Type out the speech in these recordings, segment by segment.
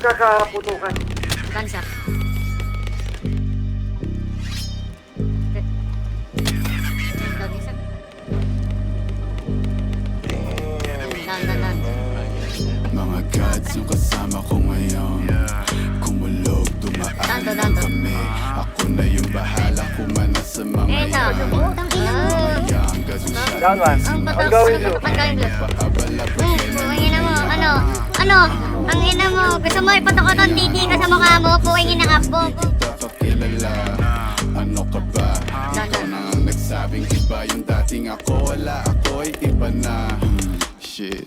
nagkakaputukan. Saan siya? Dan. Mga gods yung kasama ko ngayon. Kumulog, dumaan lang kami. Ako na yung bahala kumana sa mga yan. Mga young guys who shot Down one. Ang gawin nyo? paabala pa Ang ina mo, ano? Ang ina mo, gusto mo ipatok-oton didi ka sa mukha mo, puwingin na ka po. kakilala. Ano ka ba? Ikaw na ang nagsabing iba yung dating ako. Wala ako'y iba na. Shit,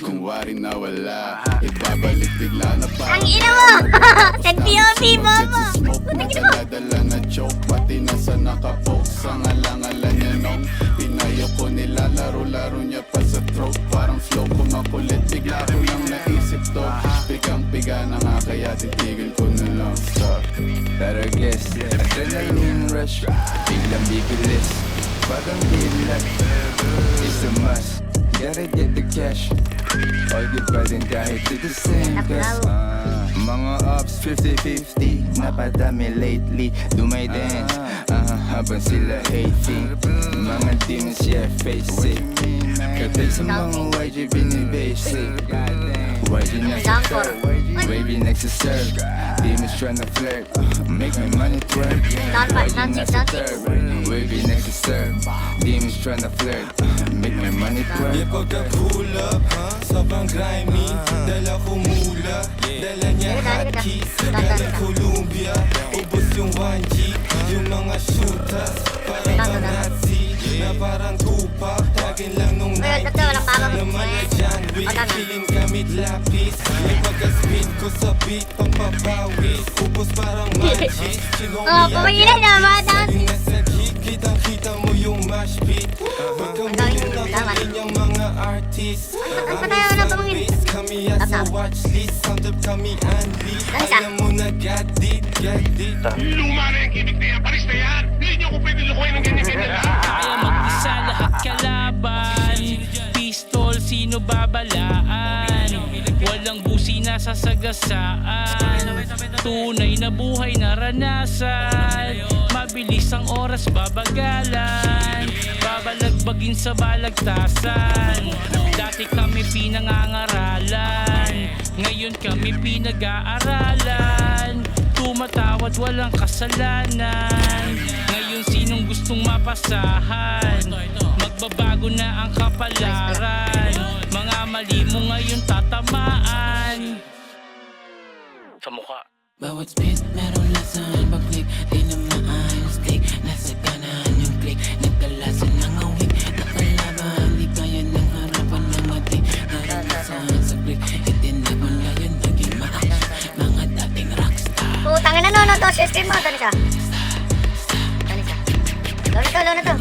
kung wari na wala, ibabalik bigla na pa. Ang ina mo! Send POV mo mo! Dala na joke, pati nasa nakapoke. Sa ngalangalan niya nung pinayo ko nila, laro-laro niya pa sa throat. Parang flow ko makulit, bigla ko lang naisip to. Pigang-piga na nga kaya titigil ko na lang. Stop. Better guess, adrenaline rush, biglang bibilis, parang bilat, it's a must, gotta get the cash, all good pa din kahit di the same cause mga ups 50-50, napadami lately, dumay din, habang sila hating, mga demons yeah face it, katay sa mga YG binibasic, YG nagsaserve, wavy nagsaserve, demons tryna flirt, make my money twerk, YG nagsaserve, wavy nagsaserve, demons tryna flirt, make my money twerk. Yeah, pagka-pull up, sobrang grimy, dala ko mula, dala niya hotkeys, dala Columbia, ubos yung 1G, yung mga shooters, parang mga Nazi, na parang Tupac, tagin lang nung Nike, naman na dyan, killing gamit lapis, may pagka-speed ko sa beat, pampapawis, ubos parang magis, Oh, puwingin na naman! lagi nasa gig, kitang-kita mo yung mash beat, pagkamuling nakunin yung mga artist, Saan tayo na pumingin? kami sa watchlist, soundtrap kami unleashed, alam mo na got it. Luma na yung gimmick na yan, paris na yan. Hindi niyo ko pwede lukuhin ng ganyan-ganyan lang. Kaya mag-isa lahat kalaban. Pistol, sino babalaan? Walang busi na sasagasaan. Tunay na buhay naranasan. Mabilis ang oras babagalan. Babalagbagin sa balagtasan. Dati kami pinangangaralan. Ngayon kami pinag-aaralan. Tumatawad walang kasalanan. Ngayon sinong gustong mapasahan? Magbabago na ang kapalaran. Mga mali mo ngayon tatamaan sa mukha. Bawat spit meron lasan, pag-click di na maayos click, nasa kanan yung click, nagkalasan ng awik, nakalaban, di kaya ng harapan na mati, naranasan sa click, itinapan na yun, naging maayos, mga dating rockstar. Putang ina no, to, system mo, saan siya? Low na to.